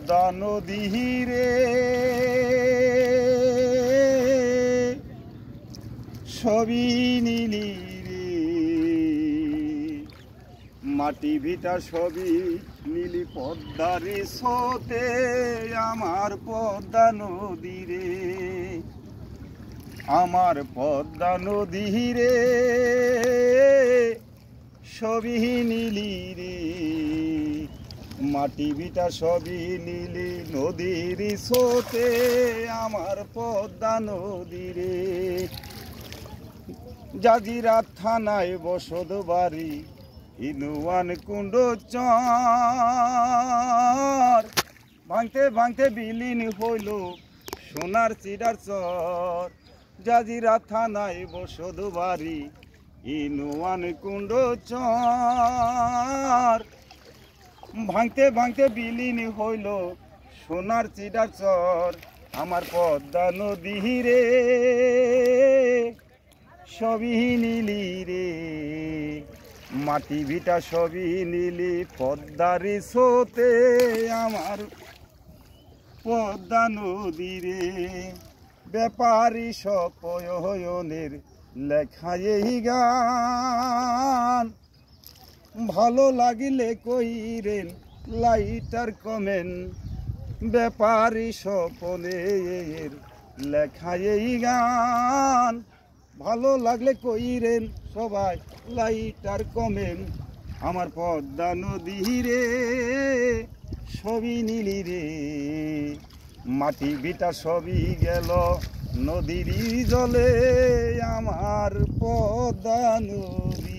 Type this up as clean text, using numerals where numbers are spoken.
পদ্মা নদী রে সবই নীলি রে, মাটি ভিটা সবই নীলি পদ্মারে সোতে আমার পদ্মা নদী রে, আমার পদ্মা নদী রে সবই নীলি রে, মাটি ভিটা সবই নীলি নদীর সোতে আমার পদ্মা নদী রে। জাজিরা থানায় বসত বাড়ি ইনুয়ান কুণ্ড চর, ভাঙতে ভাঙতে বিলীন হইল সোনার চিড়ার চর। জাজিরা থানায় বসত বাড়ি ইনুয়ান কুণ্ড চর, ভাঙতে ভাঙতে বিলীন হইল সোনার চিড়ার চর। আমার পদ্মা নদী রে সবই নীলি রে, মাটি ভিটা সবই নীলি পদ্মারি সোতে আমার পদ্মা নদী রে। ব্যাপারী সপয়নের লেখা এই গান, ভালো লাগিলে কইরেন লাইটার কমেন্ট। ব্যাপারী স্বপনের লেখা এই গান, ভালো লাগলে কইরেন সবাই লাইটার কমেন্ট। আমার পদ্মা নদী রে সবই নীলি রে, মাটি ভিটা সবই গেল নদীর জলে আমার পদ্মা নদী।